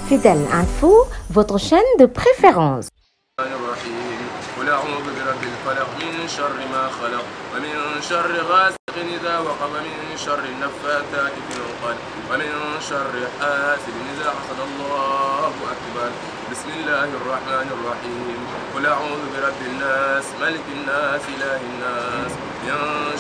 Fidèle Info, votre chaîne de préférence. قل أعوذ برب الفلق من شر ما خلق ومن شر غاسق إذا وقب ومن شر النفاثات في العقد ومن شر حاسد إذا حسد. الله أكبر. بسم الله الرحمن الرحيم. قل أعوذ برب الناس ملك الناس إله الناس من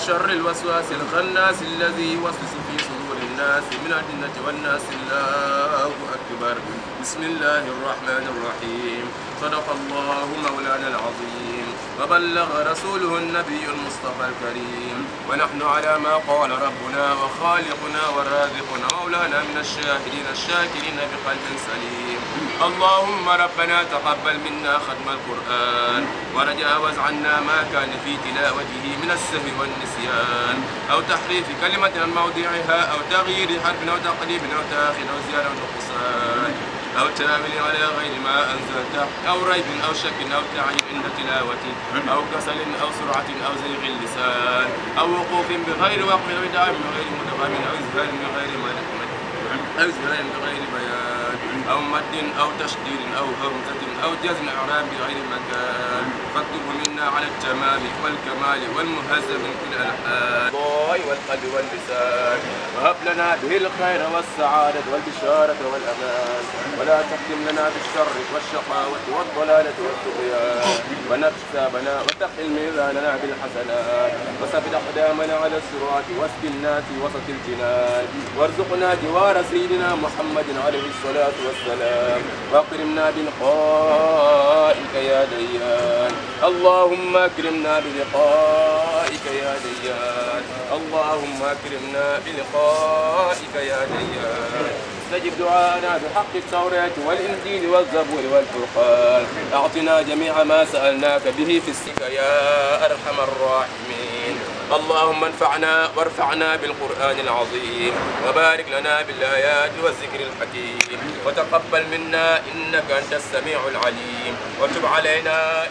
شر الوسواس الخناس الذي يوسوس في صدور الناس من الجنة والناس. الله أكبر. بسم الله الرحمن الرحيم. صدق الله مولانا العظيم وبلغ رسوله النبي المصطفى الكريم ونحن على ما قال ربنا وخالقنا ورازقنا مولانا من الشاهدين الشاكرين بقلب سليم. اللهم ربنا تقبل منا ختم القرآن وتجاوز عنا ما كان في تلاوته من السهو والنسيان أو تحريف كلمة عن موضعها أو تغيير حرف أو تقليب أو تأخير أو زيادة أو نقصان أو تامل على غير ما أنزلته أو ريب أو شك أو تعيين عند تلاوته أو كسل أو سرعة أو زيغ اللسان أو وقوف بغير وقف أو إدعاء بغير مدغم أو إزهار بغير بيان أو مد أو تشديد أو همزة أو جزم إعراب بغير مكان فاكتبه منا على التمام والكمال والمهذب من كل الألحان والقلب واللسان وهب لنا به الخير والسعادة والبشارة والأمان ولا تختم لنا بالشر والشقاوة والضلالة والطغيان ونفس حسابنا وتقل ميزاننا بالحسنات وثبت أقدامنا على الصراط واسكننا في وسط الجنان وارزقنا جوار سيدنا محمد عليه الصلاة والسلام واكرمنا بلقائك يا ديان. اللهم اكرمنا بلقائك يا ديان. اللهم اكرمنا بلقائك يا ديان. استجب دعاءنا بحق التوراة والإنجيل والزبور والفرقان. أعطنا جميع ما سألناك به في السكة يا أرحم الراحمين. اللهم انفعنا وارفعنا بالقرآن العظيم وبارك لنا بالآيات والذكر الحكيم وتقبل منا إنك أنت السميع العليم وتب علينا.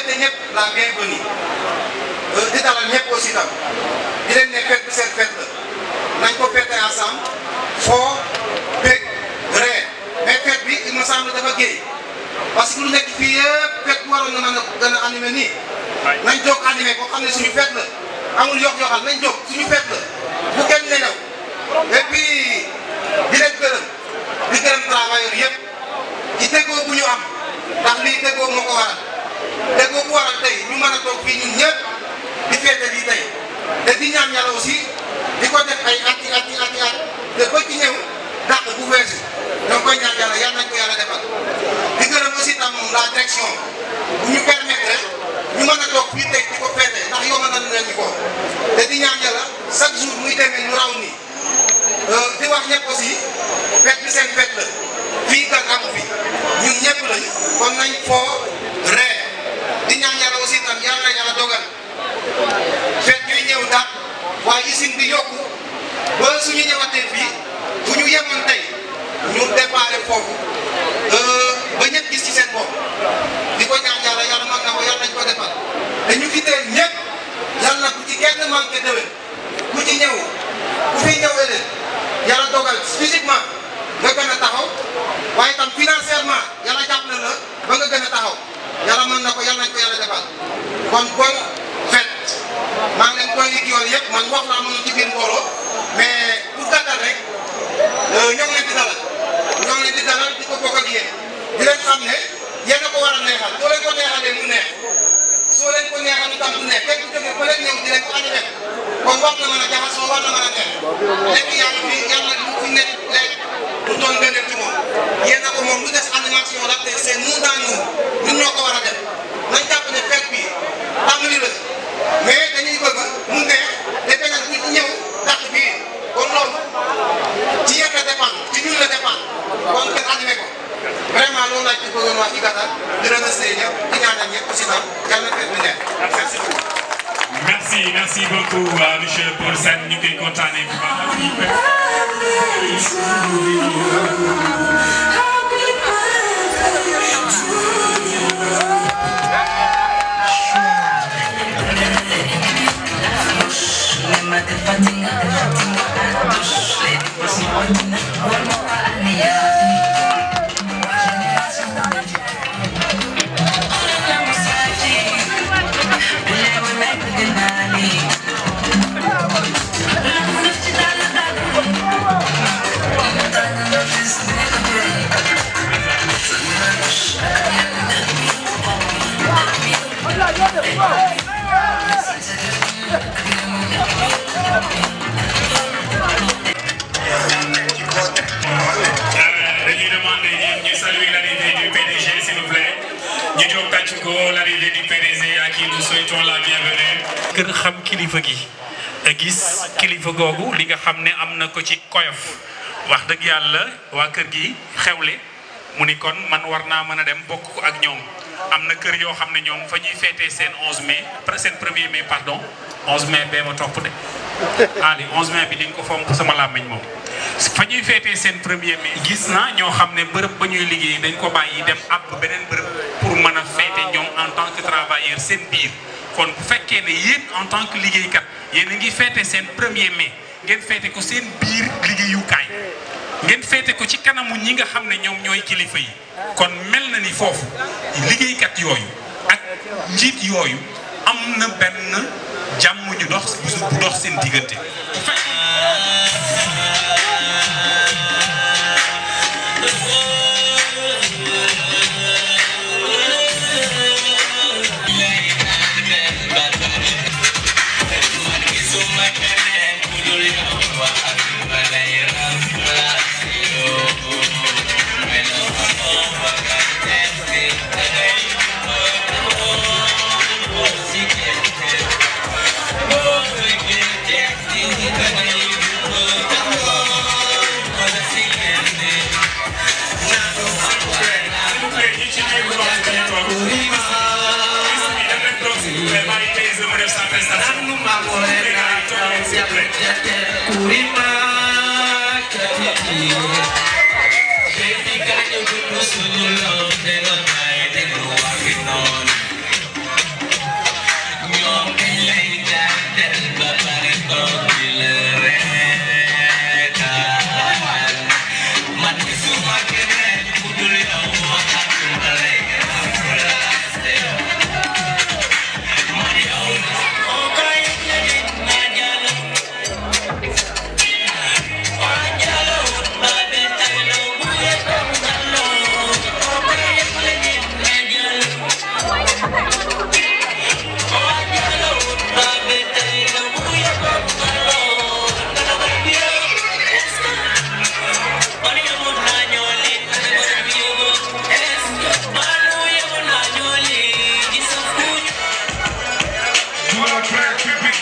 souhaiter ñëpp la bienvenue di dalal ñëpp aussi tam di leen ne fête bi seen fête la nañ ko fêter ensemble foo bég ree mais fête bi il me semble dafa géey parce que lu nekk fii yëpp fête waroon na mën a gën a animé nii nañ jóg animé ko xam ne suñu fête la amul yox-yoxal nañ jóg suñu fête la bu kenn nelaw et puis di leen gërëm di gërëm travailleurs yëpp ci déggoo bu ñu am ndax lii déggoo moo ko waral déggoo bu waral tey ñu mën a toog fii ñun ñëpp di féete lii tey te di ñaan yàlla aussi di ko def ay at te ba ci ñëw dàq bu weesu donc koy ñaan yàlla yal nañ ko yàlla defal di gërëm aussi tam la direction bu ñu permettre ñu mën a toog fii tey di ko féete ndax yomb nañu leen ñu ko te di ñaan yàlla chaque jour muy demee ñu raw nii di wax ñëpp aussi fête bi seen fête la fii gan amu fi ñun ñëpp lañu kon nañ foo ree di ñaan yàlla aussi tam yàlla na yàlla dogal fête ñuy ñëw daal waaye usine bi yokku ba suñu ñëwatee fii bu ñu yemoon tey ñu déparé foofu ba ñëpp gis ci seen bopp di ko ñaan yàlla yàlla mën na ko yàlla nañ ko defal te ñu fi teel ñëpp yàlla na ku ci kenn manqué déwén ku ci ñëw ku fi ñëw ëllëg yàlla dogal physiquement nga gën a taxaw waaye tam financièrement yàlla jàppale la ba nga gën a taxaw yàlla mën na ko yàlla nañ ko yàlla defal kon bon fête maa ngi leen koy yëg yoon yëpp man wax naa mënu ci biir mbooloo mais pour gàttal rek ñoo ngi leen di dalal di ko bokk ak yéen di leen xam ne yéen a ko war a neexal soo leen ko neexalee mu neex soo leen ko neexal itam du neex fekk jóge ba leen ñëw di leen ko animé kon war na mën a jaxasoo war na mën a neex lekk yàlla fi yàlla lu fi nekk léegi du doon benn ci moom yéen a ko moom lu des animation la te c'est nous dans nous ñun ñoo ko war a def nañ jàpp ne fête bi tàmbali la mais dañuy bëgg mu neex defe naa bu ñëw dàq bii kon loolu ci yéen la dépendre ci ñun la dépendre kon kenn animé ko vraiment loolu laa ci bëggoon wax ci gàttal di remercier ñëpp di ñaanal ñëpp aussi tam yàlla na fête bi neex merci beaucoup. Merci beaucoup monsieur Paul Sène ñu koy kontaanee bu baax. Dañuy demander ñu saluer l'arrivée du PDG s'il vous plaît ñu jóg tàcc ko l'arrivée du PDG à qui nous souhaitons la bienvenue. Kër xam kilifa gi gis kilifa googu li nga xam ne am na ko ci koyof wax dëgg yàlla waa kër gi xewle mu ni kon man war naa mën a dem bokk ko ak ñoom am na kër yoo xam ne ñoom fa ñuy féetee seen 11 mai seen 1er mai pardon 11 mai bee ma topp de allez 11 mai bi di nga ko fomp sama làmmiñ moom fa ñuy féetee seen 1er mai gis naa ñoo xam ne bërëb ba ñuy liggéey dañ ko bàyyi dem àbb beneen bërëb pour mën a féete ñoom en tant que travailleur seen biir kon bu fekkee ne yéen en tant que liggéeykat yéen a ngi féete seen 1er mai ngeen féete ko seen biir liggéeyukaay ngeen féete ko ci kanamu ñi nga xam ne ñoom ñooy kilifa yi kon mel na ni foofu liggéeykat yooyu ak njiit yooyu am na benn jàmm ñu dox bu dox seen diggante.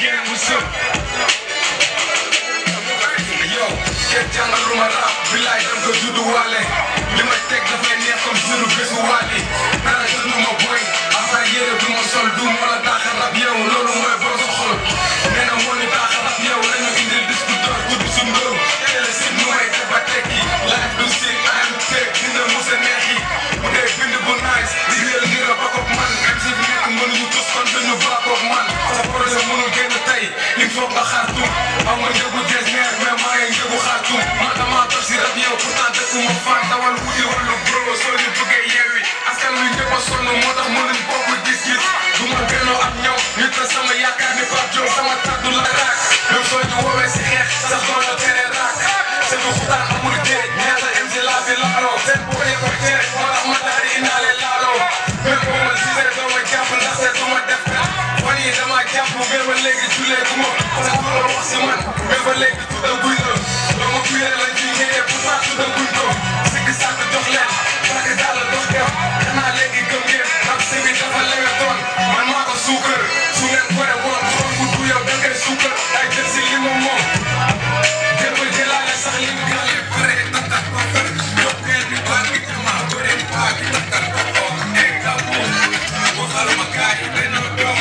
gang bu sëb yow kenn jàngaluma rap bilaay dem ko juddu waale li may teg dafay neex comme sunu bésu waali dara jëndu ma boy affaire yére du ma sol du ma la daaxa rap yow loolu mooy boo sa xol nee na moo ñu daaxa rap yow lañu indil disque d'or gudd su ngëm teel a sit nu may def ba tekki life du sit am teg dina musa neex yi bu dee bind bu nice di réel ngir a bakkoog man MC bi nekk mënuñu tus kon duñu bakkoog man sa projet mënul génn tey il faut nga xartum aw ma njëgu jees neer mais maa ngi njëgu xartum man dama toog si rap yow pourtant dëkkuma fan dawal wuti wàllu bro soo ñu bëggee yeewi askan wi ñëpp a sonn moo tax mënuñ bokk gis-gis du ma gënoo ak ñëw ñu tas sama yaakaar ni Pape Diop sama tàddu la raak même soo ñu woowee si xeex sax doo la tere raak seen xutaan amul géej ñaata MC laa fi laaloo seen bu ko yëpp ceeb moo tax ma daal di indaale laaloo même boo ma gisee doo ma jàpp ndaxte du ma def fan yi dama jàpp mais ba léegi julee gu ma sa tur la wax si man mais ba léegi tudda guy la doo ma kuyee lañ fi ñëwee pourtant tudda guy ko sikki sàkk jox leen parce que daal la dox dem xanaa léegi gëm ngeen rab si bi dafa lewetoon man maa ko suukar su ngeen gore woon xool bu du yow da ngay suukar ay jël si li ma moom jël ba jëlaale sax li nga gàlle pare tatak ba fër yokkeel bi baal gi jama gore paa gi takkal ko xool ay gàmmu waxal ma kaay dañoo dox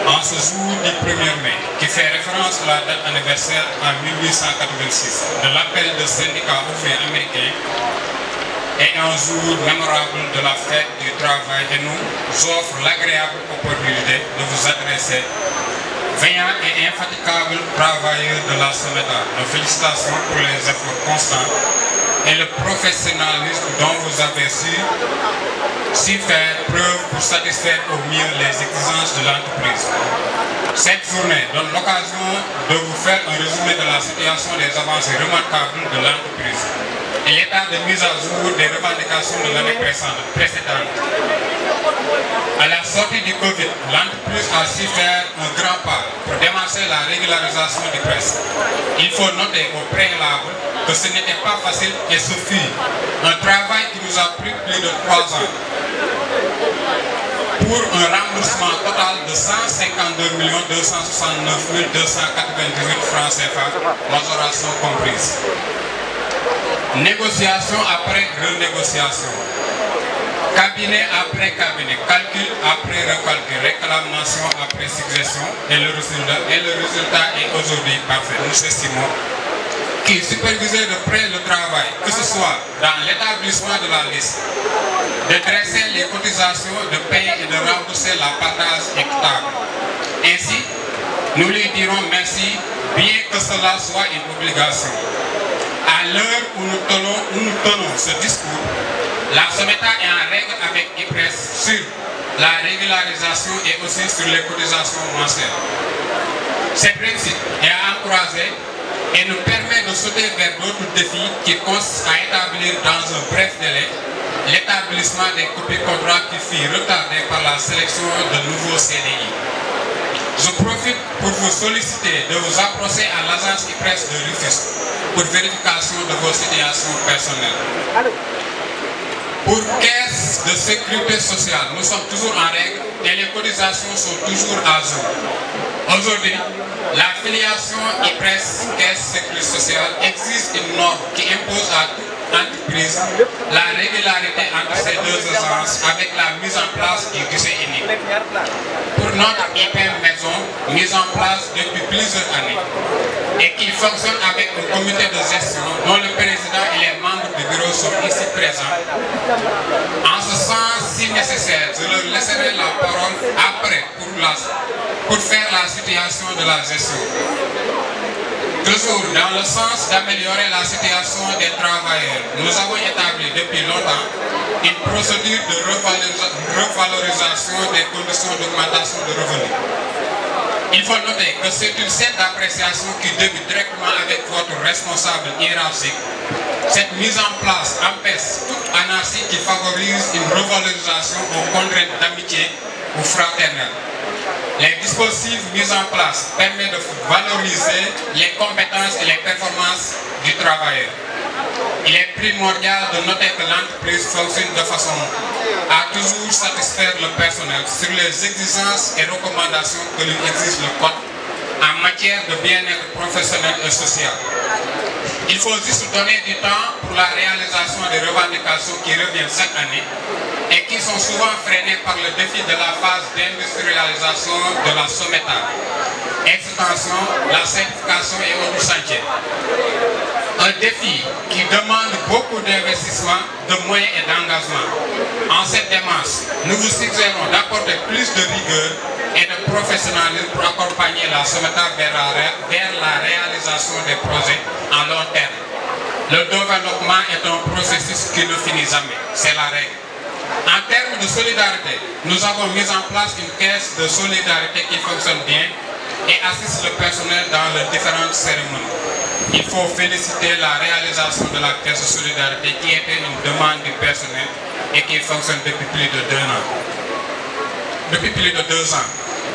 En ce jour du 1er mai, qui fait référence à la date anniversaire en 1886 de l'appel de syndicat ouvrier américain, est un jour mémorable de la fête du travail et nous offre l'agréable opportunité de vous adresser, vaillants et infatigables travailleurs de la SOMEDA, nos félicitations pour les efforts constants et le professionnalisme dont vous avez su faire preuve pour satisfaire au mieux les exigences de l'entreprise. Cette journée donne l'occasion de vous faire un résumé de la situation des avancées remarquables de l'entreprise et l'état de mise à jour des revendications de l'année précédente. À la sortie du Covid, l'entreprise a su faire un grand pas pour démarrer la régularisation du presse. Il faut noter au préalable que ce n'était pas facile et ce fut un travail qui nous a pris plus de 3 ans pour un remboursement total de 152 269 298 francs CFA, majoration comprise. Négociation après renégociation. Cabinet après cabinet, calcul après recalcul, réclamation après suggestion et le résultat est aujourd'hui parfait. Nous estimons qu'il supervisait de près le travail, que ce soit dans l'établissement de la liste, de dresser les cotisations, de payer et de rembourser la partage équitable. Ainsi, nous lui dirons merci, bien que cela soit une obligation. À l'heure où nous tenons ce discours, la SOMETA est en règle avec IPRES sur la régularisation et aussi sur les cotisations mensuelles. Ce principe est à encourager et nous permet de sauter vers d'autres défis qui consistent à établir dans un bref délai l'établissement des copies contrats qui fut retardé par la sélection de nouveaux CDI. Je profite pour vous solliciter de vous approcher à l'agence IPRES de Rufisque pour vérification de vos situations personnelles. Pour caisse de sécurité sociale, nous sommes toujours en règle et les cotisations sont toujours à jour. Aujourd'hui, la filiation IPRES, caisse sécurité sociale, existe une norme qui impose à toute entreprise la régularité entre ces deux agences avec la mise en place du guichet unique. Pour notre IPM maison, mise en place depuis plusieurs années et qui fonctionne avec un comité de gestion dont le président et les membres du bureau sont ici présents. En ce sens, si nécessaire, je leur laisserai la parole après pour faire la situation de la gestion. Toujours dans le sens d'améliorer la situation des travailleurs, nous avons établi depuis longtemps une procédure de revalorisation des conditions d'augmentation de revenus. Il faut noter que c'est une scène d'appréciation qui débute directement avec votre responsable hiérarchique. Cette mise en place empêche toute anarchie qui favorise une revalorisation aux contraintes d'amitié ou fraternelle. Les dispositifs mis en place permettent de valoriser les compétences et les performances du travailleur. Il est primordial de noter que l'entreprise fonctionne de façon à toujours satisfaire le personnel sur les exigences et recommandations que lui exige le Code en matière de bien-être professionnel et social. Il faut juste donner du temps pour la réalisation des revendications qui reviennent chaque année et qui sont souvent freinées par le défi de la phase d'industrialisation de la SOMETA, extension, la certification et autres chantiers. Un défi qui demande beaucoup d'investissement, de moyens et d'engagement. En cette démarche, nous vous suggérons d'apporter plus de rigueur et de professionnalisme pour accompagner la SOMETA vers la réalisation des projets en long terme. Le développement est un processus qui ne finit jamais, c'est la règle. En termes de solidarité, nous avons mis en place une caisse de solidarité qui fonctionne bien et assiste le personnel dans les différentes cérémonies. Il faut féliciter la réalisation de la caisse de solidarité qui était une demande du personnel et qui fonctionne depuis plus de 2 ans. Depuis plus de 2 ans,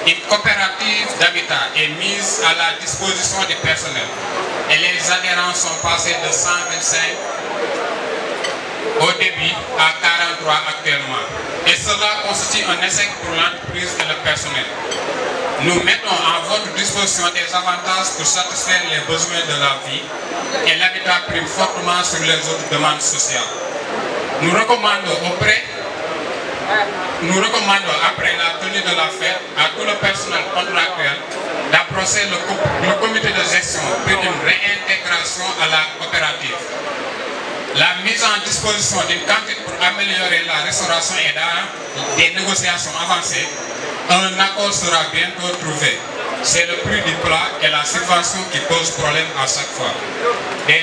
une coopérative d'habitat est mise à la disposition du personnel et les adhérents sont passés de 125 au début à 43 actuellement. Et cela constitue un échec pour l'entreprise et le personnel. Nous mettons à votre disposition des avantages pour satisfaire les besoins de la vie et l'habitat prime fortement sur les autres demandes sociales. Nous recommandons après la tenue de la fête à tout le personnel contractuel d'approcher le comité de gestion pour une réintégration à la coopérative. La mise en disposition d'une cantine pour améliorer la restauration et dans des négociations avancées, un accord sera bientôt trouvé. C'est le prix du plat et la subvention qui pose problème à chaque fois. Des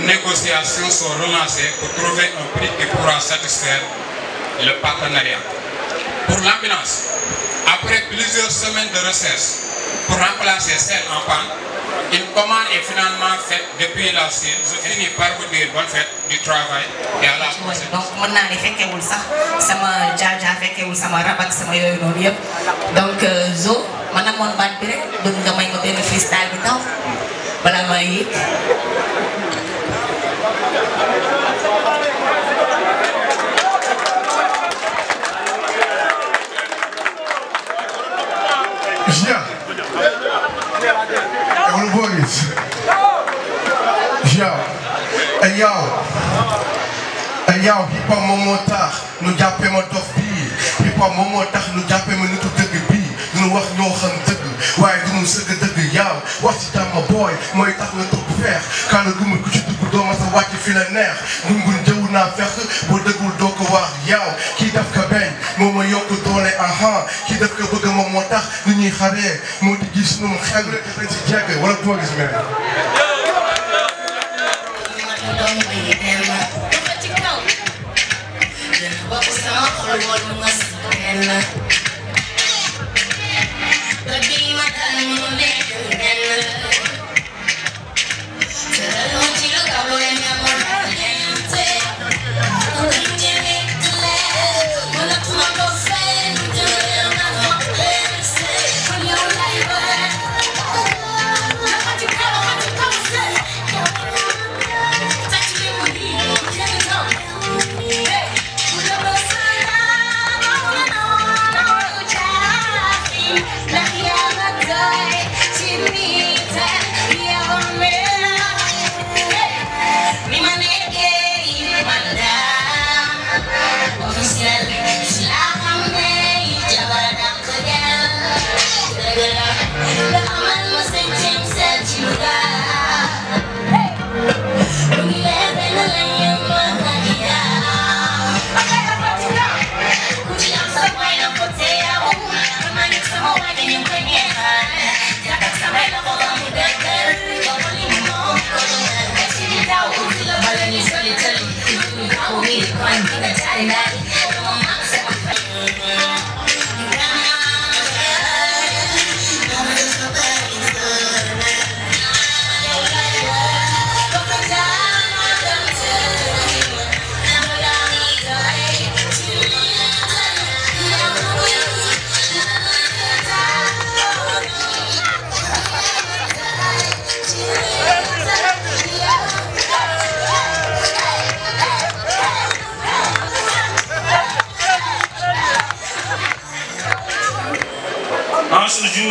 négociations sont relancées pour trouver un prix qui pourra satisfaire le partenariat. Pour l'ambulance, après plusieurs semaines de recherche pour remplacer celle en panne, une commande est finalement faite depuis la Chine. Je finis par vous dire bonne fête du travail et à la prochaine. Donc mën naa ne fekkewul sax sama jaaja fekkewul sama rabat sama yooyu noonu yëpp donc Zo ma namoon baat bi rek bëgg nga may ma benn freestyle bi taw balaa maa yéeg. yow hip hop moom moo tax nu jàppee ma dof bii hip hop moom moo tax nu jàppee ma nitu dëgg bii duñu wax ñoo xam dëgg waaye duñu sëgg dëgg yow wax ci tàmma booy mooy tax nga topp feex kaana gumul ku ci dugg doo ma sa wàcc fi la neex ngungun jëw naa fex boo dëggul doo ko wax yow kii daf ka beñ moom ma yokk doole aha kii daf ka bëgg moom moo tax ni ñuy xaree moo di gis nu mu xel dañ ci jekk wala du ma gis mel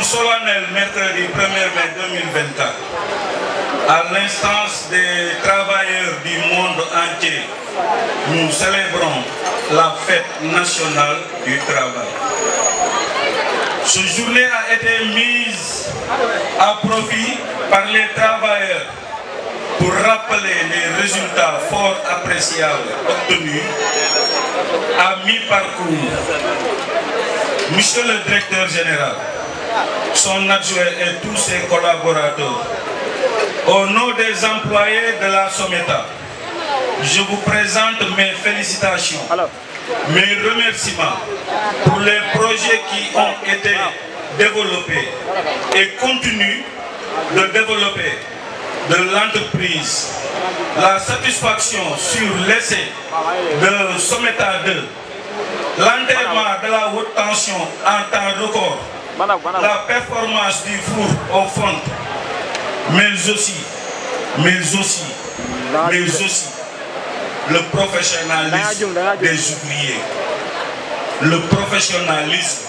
Solennel mercredi 1er mai 2024, à l'instance des travailleurs du monde entier, nous célébrons la fête nationale du travail. Cette journée a été mise à profit par les travailleurs pour rappeler les résultats fort appréciables obtenus à mi-parcours. Monsieur le directeur général, son adjoint et tous ses collaborateurs, au nom des employés de la SOMETA, je vous présente mes félicitations, mes remerciements pour les projets qui ont été développés et continuent de développer de l'entreprise, la satisfaction sur l'essai de SOMETA 2, l'enterrement de la haute tension en temps record, la performance du four au fond, mais aussi le professionnalisme des ouvriers, le professionnalisme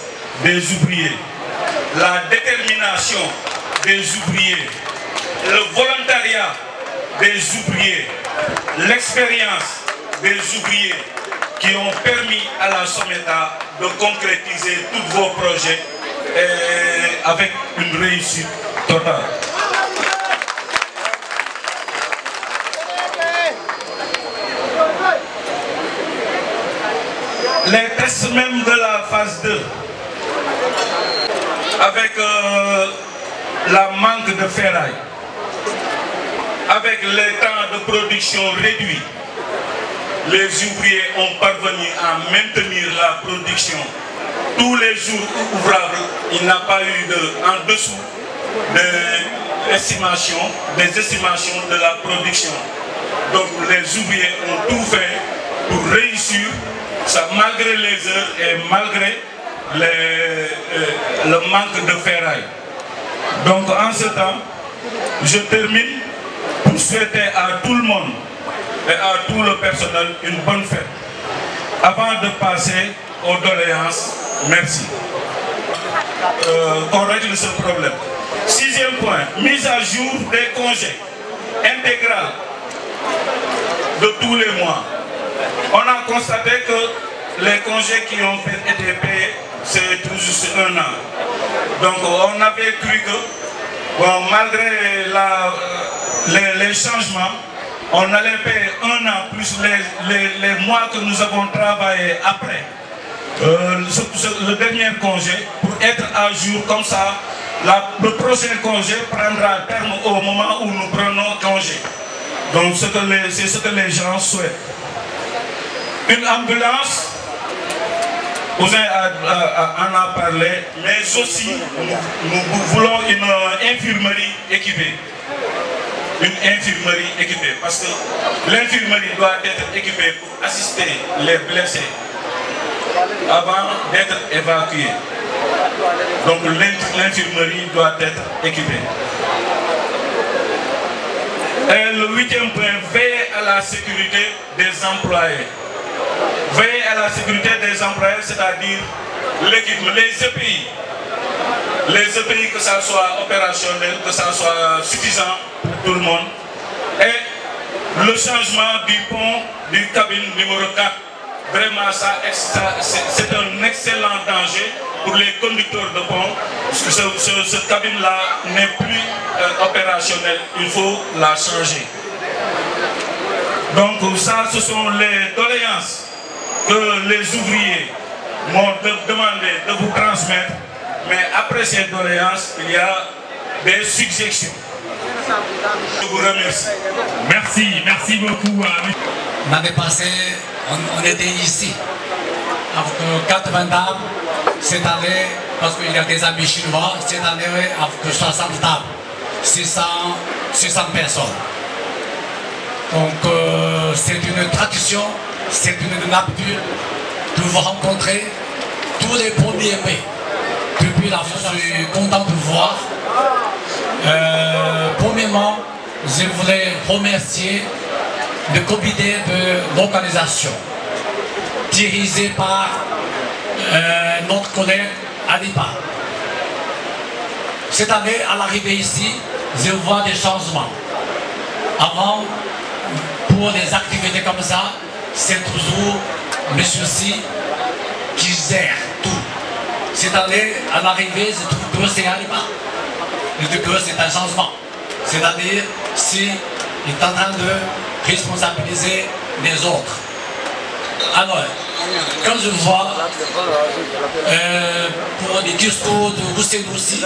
des ouvriers, la détermination des ouvriers, le volontariat des ouvriers, l'expérience des ouvriers qui ont permis à la SOMETA de concrétiser tous vos projets avec une réussite totale. Les tests même de la phase 2, avec la manque de ferraille, avec les temps de production réduits, les ouvriers ont parvenu à maintenir la production. Tous les jours ouvrables, il n'a pas eu en dessous des estimations de la production. Donc les ouvriers ont tout fait pour réussir, ça, malgré les heures et malgré le manque de ferraille. Donc en ce temps, je termine pour souhaiter à tout le monde et à tout le personnel une bonne fête. Avant de passer aux doléances, merci. Qu'on règle ce problème. 6e point, mise à jour des congés intégrales de tous les mois. on a constaté que les congés qui ont été payés, c'est tout juste 1 an. Donc on avait cru que, bon, malgré les changements, on allait payer 1 an plus les mois que nous avons travaillé après le dernier congé pour être à jour comme ça. Le prochain congé prendra terme au moment où nous prenons congé. Donc c'est ce que les gens souhaitent. Une ambulance, Ousin en a parlé, mais aussi nous voulons une infirmerie équipée. Une infirmerie équipée, parce que l'infirmerie doit être équipée pour assister les blessés avant d'être évacués. Donc l'infirmerie doit être équipée. Et le 8e point, veiller à la sécurité des employés. Veiller à la sécurité des employés, c'est-à-dire l'équipement, les EPI. Les EPI, que ça soit opérationnel, que ça soit suffisant pour tout le monde. Et le changement du pont du cabine numéro 4. Vraiment, c'est un excellent danger pour les conducteurs de pont. Parce que cette cabine-là n'est plus opérationnelle. Il faut la changer. Donc ça, ce sont les doléances que les ouvriers m'ont demandé de vous transmettre. Mais après ces doléances, il y a des suggestions. Je vous remercie. Merci beaucoup. L'année passée, on était ici, avec 80 tables. Cette année, parce qu'il y a des amis chinois, cette année, avec 60 tables, 600 personnes. Donc, c'est une tradition, c'est une habitude de vous rencontrer tous les premiers mai. Depuis là, je suis content de vous voir. Premièrement, je voulais remercier le comité de l'organisation dirigé par notre collègue Adipa. Cette année, à l'arrivée ici, je vois des changements. Avant, pour des activités comme ça, c'est toujours M. Si qui gère tout. Cette année, à l'arrivée, je trouve que c'est Adipa. Je dis que c'est un changement. C'est-à-dire, si il est en train de responsabiliser les autres. Alors, quand je vois pour les discours de Rousseau aussi,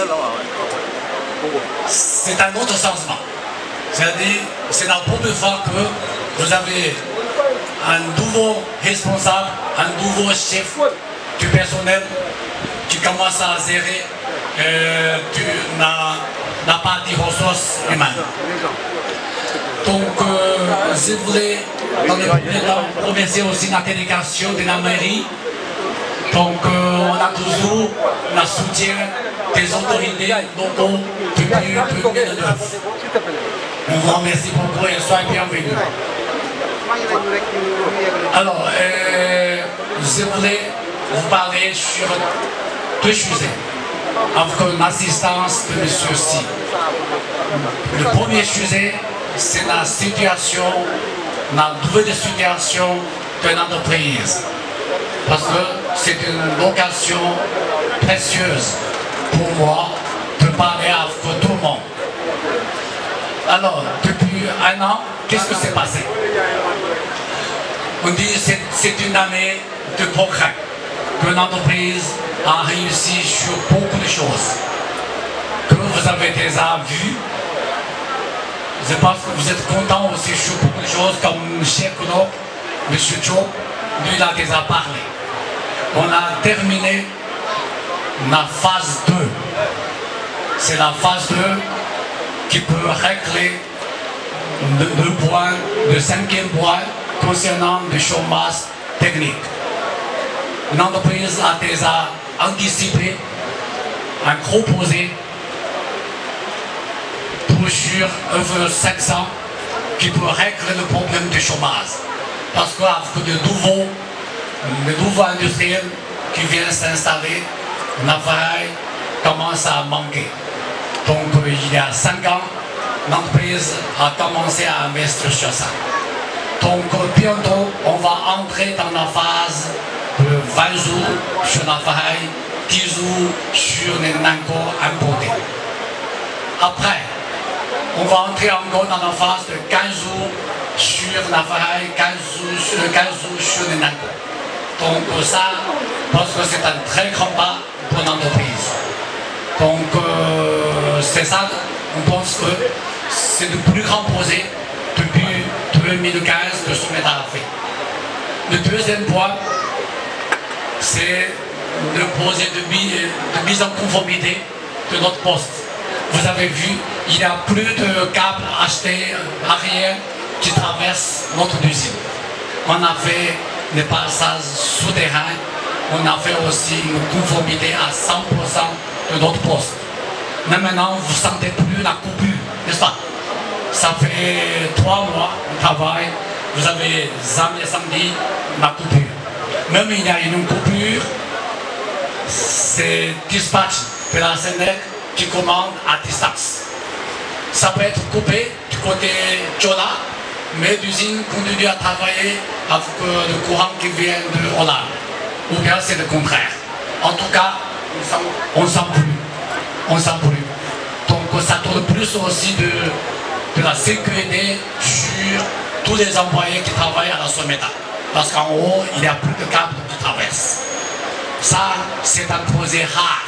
c'est un autre changement. C'est-à-dire, c'est la première fois que vous avez un nouveau responsable, un nouveau chef du personnel qui commence à gérer la partie ressources humaines. Donc, je voulais dans le premier temps remercier aussi la délégation de la mairie. Donc, on a toujours le soutien des autorités locaux depuis 2009. Je vous remercie beaucoup et soyez bienvenus. Alors, je voulais vous parler sur 2 sujets, avec l'assistance de M. Si. Le premier sujet, c'est la situation, la nouvelle situation de l'entreprise. Parce que c'est une occasion précieuse pour moi de parler avec tout le monde. Alors, depuis 1 an, qu'est-ce que s'est passé? On dit que c'est une année de progrès, que l'entreprise a réussi sur beaucoup de choses, que vous avez déjà vu. Je pense que vous êtes contents aussi sur beaucoup de choses, comme M. Kono, M. Cho, lui il a déjà parlé. On a terminé la phase 2. C'est la phase 2 qui peut régler le point, le 5e point concernant le chômage technique. L'entreprise a déjà anticipé, a proposé sur 500 qui peut régler le problème du chômage. Parce qu'avec de nouveaux industriels qui viennent s'installer, l'appareil commence à manquer. Donc il y a 5 ans, l'entreprise a commencé à investir sur ça. Donc bientôt, on va entrer dans la phase de 20 jours sur la faille, 10 jours sur les nangos importés. Après, on va entrer encore dans la phase de 15 jours sur la faille, 15 jours sur les nangos. Donc ça, parce que c'est un très grand pas pour l'entreprise. Donc c'est ça, on pense que c'est le plus grand projet depuis 2015 que Someta a fait. Le deuxième point, c'est le projet de mise en conformité de notre poste. Vous avez vu, il y a plus de câbles achetés arrière qui traversent notre usine. On a fait les passages souterrains, on a fait aussi une conformité à 100% de notre poste. Mais maintenant, vous ne sentez plus la coupure, n'est-ce pas? Ça fait 3 mois de travail, vous avez samedi la coupure. Même il y a une coupure, c'est dispatch de la SENEC qui commande à distance. Ça peut être coupé du côté Chola, mais l'usine continue à travailler avec le courant qui vient de Hollande. Ou bien c'est le contraire. En tout cas, on ne sent plus. On sent plus. Donc ça tourne plus aussi de la sécurité sur tous les employés qui travaillent à la Someta. Parce qu'en haut, il n'y a plus de câbles qui traversent. Ça, c'est un projet rare.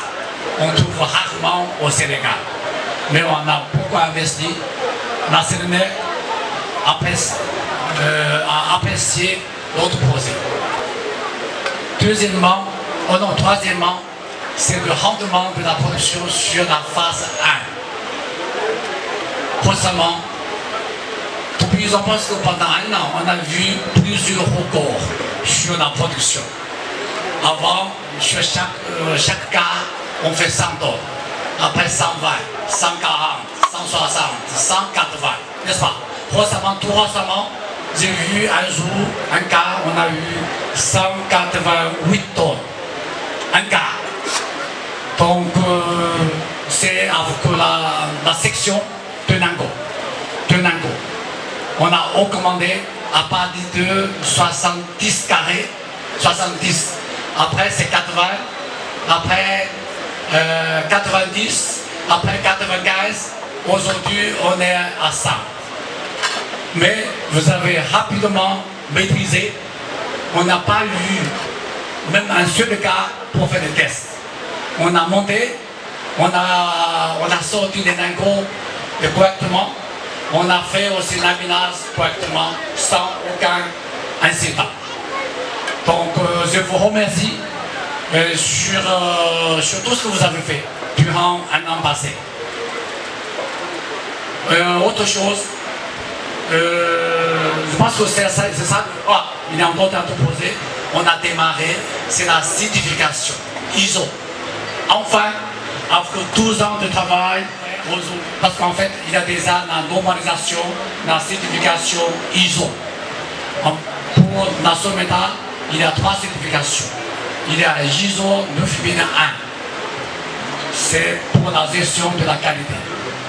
On trouve rarement au Sénégal. Mais on a beaucoup investi. La Sénégal a apprécié notre projet. Troisièmement, c'est le rendement de la production sur la phase 1. Récemment, depuis je pense que pendant 1 an, on a vu plusieurs records sur la production. Avant, sur chaque cas, on fait 100 tonnes. Après 120, 140, 160, 180, n'est-ce pas? Tout récemment, j'ai vu un jour, un cas, on a eu 188 tonnes. Un cas. Donc, c'est avec la section de Nango. On a augmenté à partir de 70 carrés, 70. Après, c'est 80. Après, 90. Après, 95. Aujourd'hui, on est à 100. Mais vous avez rapidement maîtrisé. On n'a pas eu même un seul cas pour faire des tests. On a monté, on a sorti les nangos correctement, on a fait aussi l'aminage correctement, sans aucun incident. Donc je vous remercie sur tout ce que vous avez fait durant 1 an passé. Autre chose, je pense que c'est ça. Il est encore à tout poser. On a démarré, c'est la certification ISO. Enfin, après 12 ans de travail, parce qu'en fait, il y a déjà la normalisation, la certification ISO. Pour la Someta, il y a 3 certifications. Il y a ISO 9001. C'est pour la gestion de la qualité.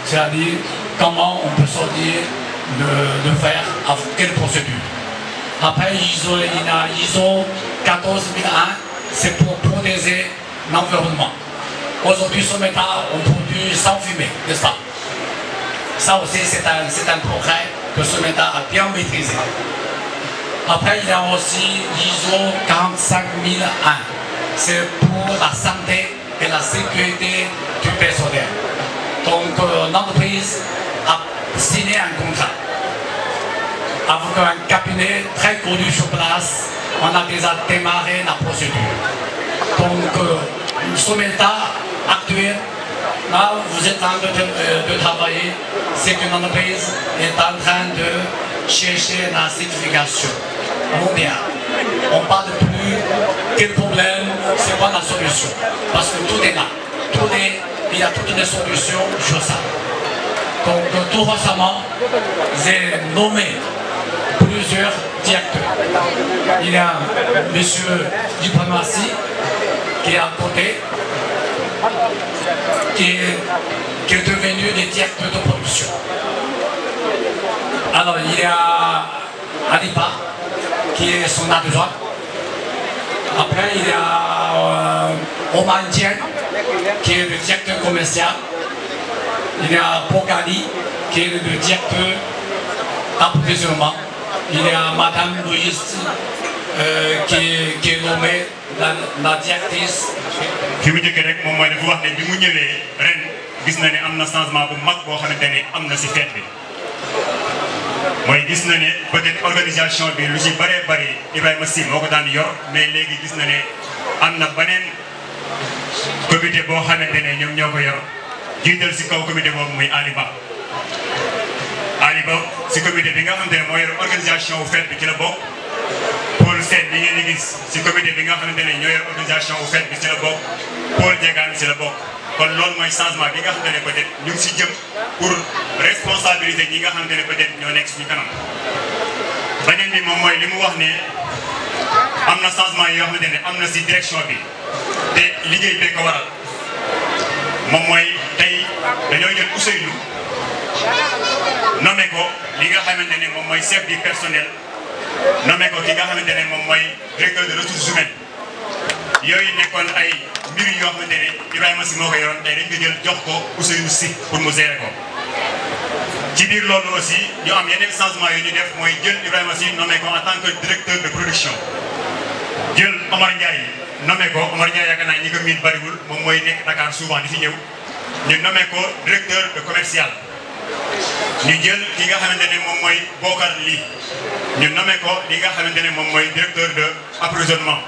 C'est-à-dire comment on peut sortir de faire avec quelle procédure. Après, il y a ISO 14001, c'est pour protéger l'environnement. Aujourd'hui, Someta, on produit sans fumée, n'est-ce pas? Ça aussi, c'est un progrès que Someta a bien maîtrisé. Après, il y a aussi ISO 45001. C'est pour la santé et la sécurité du personnel. Donc, l'entreprise a signé un contrat avec un cabinet très connu sur place. On a déjà démarré la procédure. Donc, Someta actuelle, là où vous êtes en train de travailler, c'est qu'une entreprise est en train de chercher la certification mondiale. On ne parle plus quel problème, c'est quoi la solution. Parce que tout est là. Il y a toutes les solutions sur ça. Donc tout récemment, j'ai nommé plusieurs directeurs. Il y a M. Diplomatie qui est à côté, qui est devenu des directeurs de production. Alors il y a Alipa, qui est son adjoint. Après, il y a Oman Dien, qui est le directeur commercial. Il y a Pogani, qui est le directeur d'approvisionnement. Il y a Madame Louise, qui est nommée la directrice. fi mu njëkk rek moom mooy dafa wax ne bi mu ñëwee ren gis na ne am na changement bu mag boo xamante ne am na si fête bi mooy gis na ne peut-être organisation bi lu ci bëree bëri Ibrahima Sy moo ko daan yor mais léegi gis na ne am na beneen comité boo xamante ne ñoom ñoo ko yor jiital si kaw comité boobu muy Aliba si comité bi nga xamante ne moo yor organisation bu fête bi ci la bokk. Paul Sène bi ngeen di gis si comité bi nga xamante ne ñoo yor organisation bu fête bi si la bokk Paul Diegane si la bokk kon loolu mooy changement bi nga xamante ne peut-être ñu ngi si jëm pour responsabiliser ñi nga xamante ne peut-être ñoo nekk suñu kanam. beneen bi moom mooy li mu wax ne am na changement yoo xamante ne am na si direction bi te liggéey bee ko waral moom mooy tey dañoo jël Ousseynou nommé ko li nga xamante ne moom mooy chef du personnel. nommé ko ki nga xamante ne moom mooy directeur de ressources humaines yooyu nekkoon ay mbir yoo xamante ne Ibrahima Sy moo ko yoroon tey dañ ko jël jox ko Ousseynou Sy pour mu gérer ko. ci biir loolu aussi ñu am yeneen changement yu ñu def mooy jël Ibrahima Sy nommé ko en tant que directeur de production jël Omar Ndiaye nommé ko Omar Ndiaye yaakaar naa ñi ko miin bariwul moom mooy nekk Dakar souvent di fi ñëw ñu nommé ko directeur de commercial. ñu jël ki nga xamante ne moom mooy Bokar Ly ñu nommé ko li nga xamante ne moom mooy directeur de approvisionnement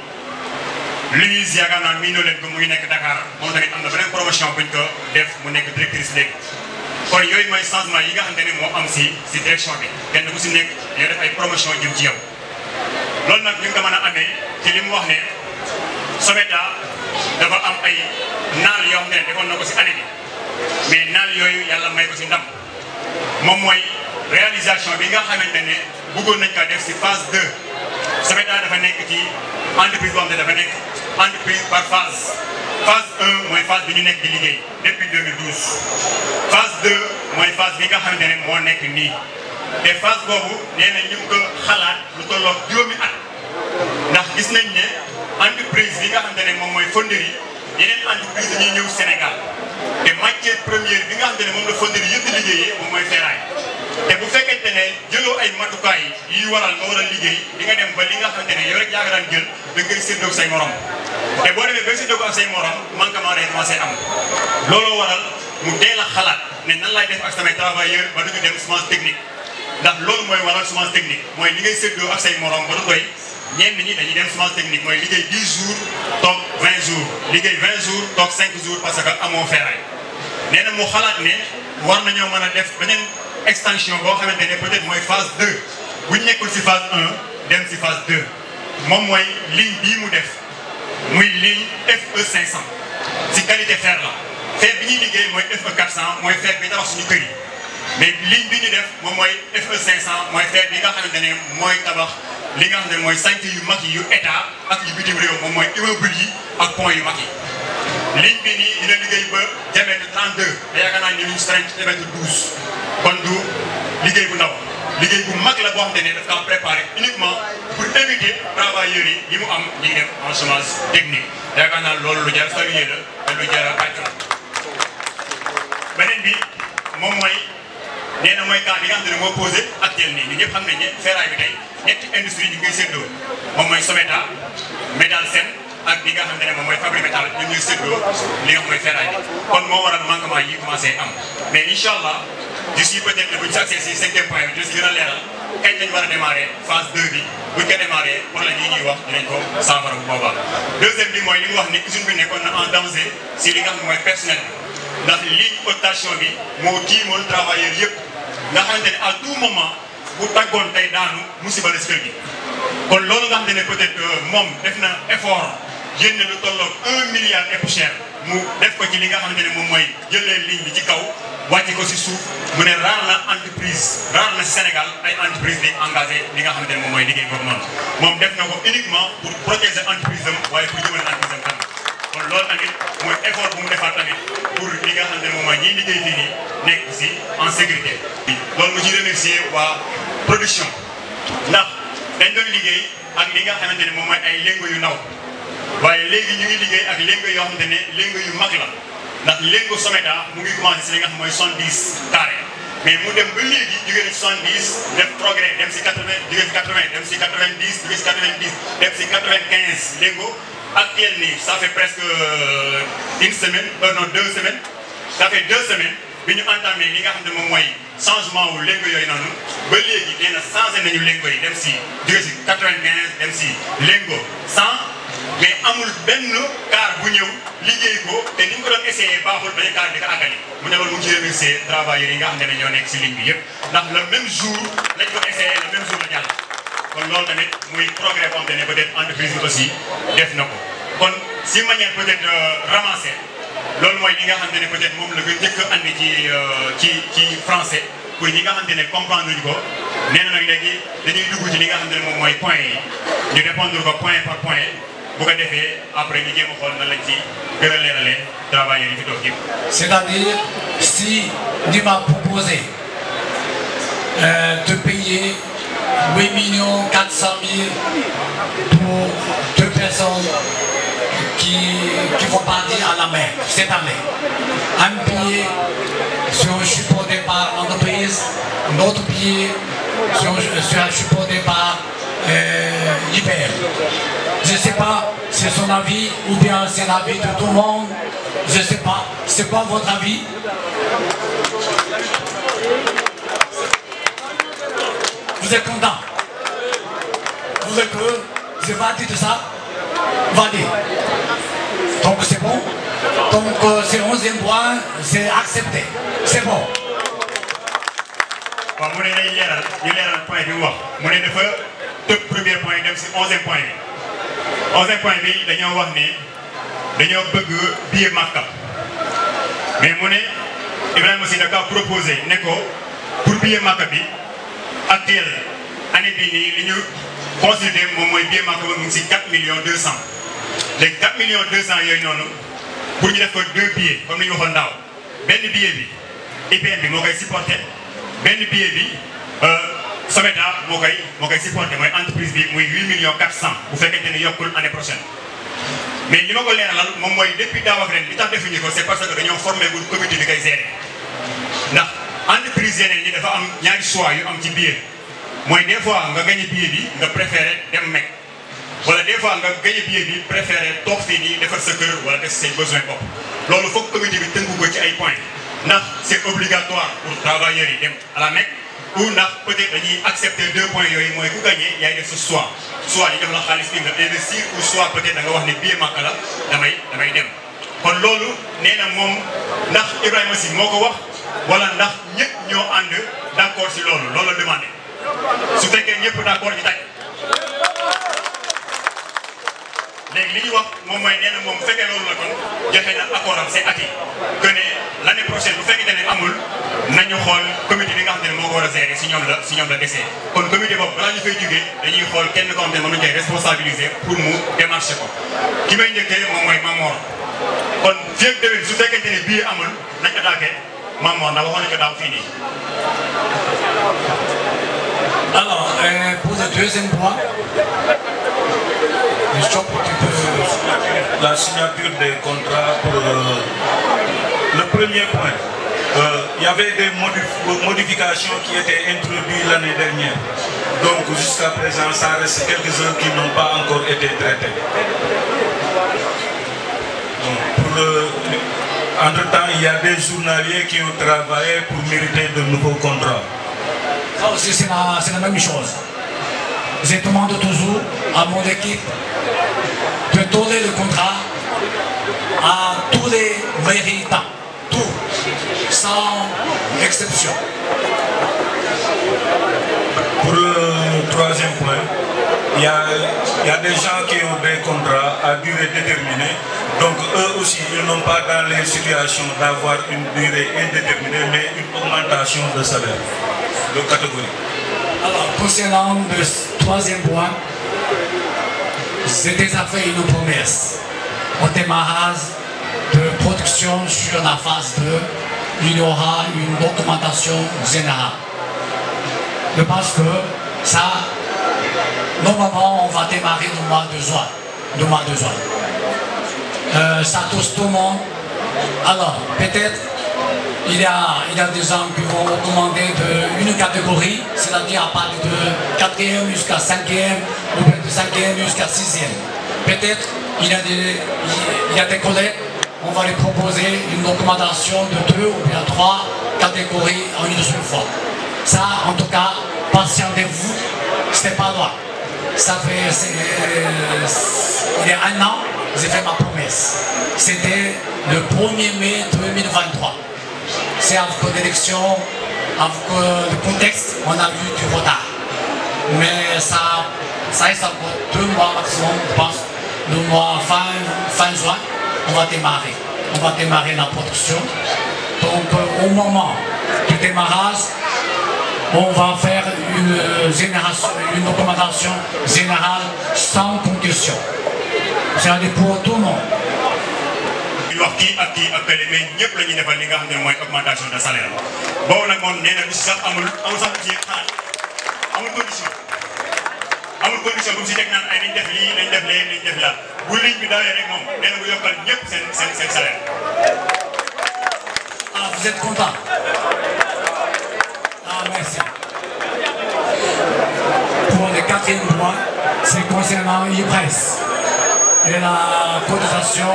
Louise yaakaar naa miinoo leen ko mu ngi nekk Dakar moom tamit am na beneen promotion buñ ko def mu nekk directrice léegi kon yooyu mooy changement yi nga xamante ne moo am si direction bi kenn ku si nekk yoo def ay promotion jëm ci yow loolu nag ñu ngi ko mën a amee ci li mu wax ne Someta dafa am ay naal yoo xam ne defoon na ko si année bi mais naal yooyu yàlla may ko si ndam moom mooy réalisation bi nga xamante ne bëggoon nañ ko def si phase 2 Someta dafa nekk ci entreprise boo xam ne dafa nekk entreprise par phase 1 mooy phase bi ñu nekk di liggéey depuis 2012 phase 2 mooy phase bi nga xamante ne moo nekk nii te phase boobu nee na ñu ngi ko xalaat lu tolloog juróomi at ndax gis nañ ne entreprise bi nga xamante ne moom mooy fonderie yeneen entreprise dañuy ñëw Sénégal te matière première bi nga xamante ne moom la fonderie yëpp di liggéeyee moom mooy ferraille te bu fekkente ne jëloo ay matukaay yi waral nga war a liggéey di nga dem ba li nga xamante ne yow rek yaa ngi daan jël da ngay séddoo ak say morom te boo demee ba séddoo ak say morom manquement day commencé am looloo waral mu teel a xalaat ne nan laay def ak samay travailleurs ba duñu dem semence technique ndax loolu mooy waral semence technique mooy li ngay séddoo ak say morom ba du doy ñenn ñi dañuy dem semence technique mooy liggéey 10 jours toog 20 jours liggéey 20 jours toog 5 jours parce que amoo ferraille nee na mu xalaat ne war nañoo mën a def beneen extension boo xamante ne peut-être mooy phase 2 bu ñu nekkul si phase 1 dem si phase 2 moom mooy ligne bii mu def muy ligne FE 500 si qualité fer la fer bi ñuy liggéey mooy FE 400 mooy fer bi tabax suñu kër yi mais ligne bi ñu def moom mooy FE 500 mooy fer bi nga xamante ne mooy tabax li nga xam ne mooy chantier yu mag yi yu état ak yu bitim réew moom mooy immeuble yi ak pont yu mag yi ligne bi nii dina liggéey ba diamètre 32 te yaakaar naa ne ñu ngi si diamètre 12 kon du liggéey bu ndaw liggéey bu mag la boo xamante ne daf kaa préparé uniquement pour éviter travailleurs yi mu am ñi ngi dem en chômage technique yaakaar naa loolu lu jar saluer la te lu jar a àcc beneen bi moom mooy nee na mooy cas bi nga xam ne moo posé actuel nii ñun ñëpp xam nañ ne ferraille bi tey ñetti industrie ñu ngi koy séddoo moom mooy Someta Métal Sen ak li nga xam ne moom mooy Fabri Métal ñun ñuy séddoo li nga xam mooy ferraille bi kon moo waral manquement yi commencé am mais incha allah d'ici peut-être bu ñu si accès si 5e point bi dina si gën a leeral kañ lañ war a démarrer phase 2 bi buñ ko démarrer problème yi ñuy wax dinañ ko saafara bu boobaa. deuxième bi mooy li mu wax ni usine bi nekkoon na en danger si li nga xam ne mooy personnel bi ndax ligne haute bi moo tiimoon travailleurs yëpp nga xamante ne à tout moment bu tàggoon tey daanu musiba la si kër gi kon loolu nga xamante ne peut-être moom def na effort génne lu tolloog 1 milliard et poussière mu def ko ci li nga xamante ne moom mooy jëlee ligne bi ci kaw wàcce ko si suuf mu ne raar na entreprise raar na si Sénégal ay entreprise di engagé li nga xamante ne moom mooy liggéey boobu noonu moom def na ko uniquement pour protéger entreprise am waaye pour jëmale entreprise am kanam kon loolu tamit mooy effort bu mu defaat tamit pour li nga xamante ne moom mooy ñiy liggéey fii nii nekk si en sécurité. loolu mu ci remercier waa production ndax dañ doon liggéey ak li nga xamante ne moom mooy ay léngo yu ndaw waaye léegi ñu ngi liggéey ak léngo yoo xamante ne léngo yu mag la ndax léngo Someta mu ngi commencé si li nga xam mooy 70 carré mais mu dem ba léegi jógee na 70 def progrès dem si 80 jógee si 80 dem si 90 jógee si 90 dem si 95 léngo actuel nii ça fait presque une semaine non 2 semaines ça fait 2 semaines bi ñu entamé li nga xam ne moom mooy changement wu léngo yooyu noonu ba léegi nee na changé nañu léngo yi dem si jógee si 95 dem si léngo 100 mais amul benn car bu ñëw liggéey ko te ni ñu ko doon essayé baaxul bañ car di ko àggali mu ne loolu mu ngi ci remercier travailleurs yi nga xam ne ñoo nekk si ligne bi yëpp ndax le même jour lañ ko essayé le même jour la jàll kon loolu tamit muy progrès boo xam ne peut-être entreprise bi aussi def na ko kon si manière peut-être ramassée loolu mooy li nga xam ne peut-être moom la nga njëkk a andi ci français pour ñi nga xam ne comprendre ñu ko nee na nag léegi dañuy dugg ci li nga xam ne moom mooy point yi ñu répondre ko point par point bu ko defee après ñu jéem a xool nan lañ ci gën a leeralee travailleurs yi fi toog yëpp. C'est-à-dire si tu m'as proposé de payer 8 400 000 pour 2 personnes qui vont partir à la mer cette année. Un billet sur supporté par l'entreprise, l'autre billet sur supporté par l'IPR. Je ne sais pas si c'est son avis ou bien c'est l'avis de tout le monde. Je ne sais pas. C'est quoi votre avis? Vous êtes content? Vous êtes heureux? Je vais dire ça. Va dire. Donc c'est bon. Donc c'est 11e point, c'est accepté. C'est bon. waaw mu ne day leeral ñu leeral point bi mu wax mu ne dafa tëb premier point dem si 11e point bi 11e point bi dañoo wax ne dañoo bëgg billet Makka mais mu ne Ibrahima aussi da ka proposé ne ko pour billet Makka bi actuel année bii nii li ñu considéré moom mooy billet Makka ba mu ngi si 4 200 000 léegi 4 200 000 yooyu noonu pour ñu def ko 2 billets comme ni ñu waxoon daaw benn billet bi IPM bi moo koy supporté benn billet bi Someta moo koy supporté mooy entreprise bi muy 8 400 000 bu fekkente ni yokkul année prochaine. mais li ma ko leeralal moom mooy depuis daaw ak ren li tax defuñu ko c'est parce que dañoo formé bu comité bi koy gérer ndax entreprise yeneen ñi dafa am ñaari choix yu am ci billet mooy des fois nga gagné billet bi nga préféré dem Mecque wala des fois nga gagné billet bi préféré toog fii nii defar sa kër wala def say besoin bopp loolu foog comité bi tënku ko ci ay points ndax c'est obligatoire pour travailleurs yi dem à la Mecque ou ndax peut-être dañuy accepter 2 points yooyu mooy ku gagné yaay def sa soit ñu def la xaalis bi nga investir ou soit peut-être da nga wax ne billet Makka la damay dem kon loolu nee na moom ndax Ibrahima Sy moo ko wax wala ndax ñëpp ñoo ànd d'accord si loolu la demandé su fekkee ñëpp d'accord ñu tàj léegi li ñu wax moom mooy nee na moom bu fekkee loolu la kon joxe na accord am c'est acquis que ne l'année prochaine bu fekkee ne amul nañu xool comité bi nga xam ne moo ko war a gérer si ñoom la desee kon comité boobu balaa ñu fay jógee dañuy xool kenn ko xam ne moom lañ koy responsabiliser pour mu démarcher ko ki may njëkkee moom mooy Mamor kon fii ak déwén su fekkente ne bii amul nañ attaqué Mamor ndax waxoon nañu ko daaw fii nii. Alors, pour le deuxième point, la signature des contrats pour le premier point. Il y avait des modifications qui étaient introduites l'année dernière. Donc jusqu'à présent, ça reste quelques-uns qui n'ont pas encore été traités. Entre-temps, il y a des journaliers qui ont travaillé pour mériter de nouveaux contrats. Ça aussi, c'est la même chose. Je demande toujours à mon équipe de donner le contrat à tous les méritants, tout, sans exception. Pour le troisième point, il y a des gens qui ont des contrats à durée déterminée. Donc eux aussi, ils n'ont pas dans les situations d'avoir une durée indéterminée, mais une augmentation de salaire, de catégorie. Alors, concernant le troisième point, j'ai déjà fait une promesse au démarrage de production sur la phase 2. Il y aura une augmentation générale. Je pense que ça, Normalement, on va démarrer le mois de juin. Ça touche tout le monde. Alors, peut-être, il y a des gens qui vont recommander une catégorie, c'est-à-dire à partir de 4e jusqu'à 5e, ou bien de 5e jusqu'à 6e. Peut-être, il y a des collègues, on va les proposer une augmentation de 2 ou bien 3 catégories en une seule fois. Ça, en tout cas, patientez-vous, ce n'est pas loin. Ça fait, il y a 1 an, j'ai fait ma promesse. C'était le 1er mai 2023. C'est avec l'élection, avec le contexte, on a eu du retard. Mais ça reste encore 2 mois maximum, je pense. Le mois fin juin, on va démarrer. On va démarrer la production. Donc au moment du démarrage, on va faire une augmentation générale sans condition. C'est-à-dire pour tout le monde. wax kii ak kële mais ñëpp la ñuy defal li nga xam ne mooy augmentation de salaire boobu nag moom nee na bis sax amul sax ci xaar amul condition bu mu si teg naan ay nañ def lii nañ def lee nañ def laa bu ligne bi dawee rek moom nee na bu yokkal ñëpp seen salaire. Ah, vous êtes content? Ah, merci. Pour le 4e point, c'est concernant l'IPRES et la cotisation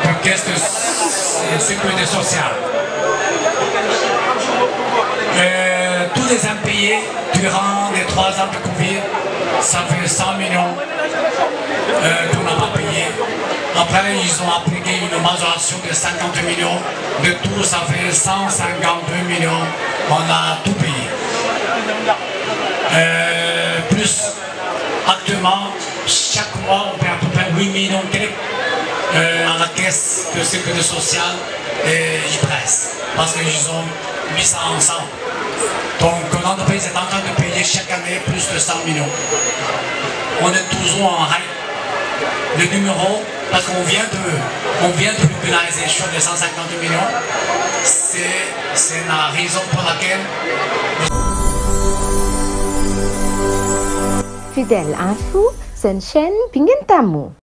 de caisse de sécurité sociale. Tous les impayés durant les 3 ans de Covid, ça fait 100 millions qu'on n'a pas payé. Après, ils ont appliqué une majoration de 50 millions. De tout, ça fait 152 millions. On a tout payé. Plus, actuellement, chaque mois, on paie à peu près 8 millions à la caisse de sécurité sociale et IPRES. Parce qu'ils ont mis ça ensemble. Donc l'entreprise est en train de payer chaque année plus de 100 millions. On est toujours en règle. Le numéro, parce qu'on vient de régulariser sur les 150 millions, c'est la raison pour laquelle... Fidèle Info, c'est une chaîne Pingentamu.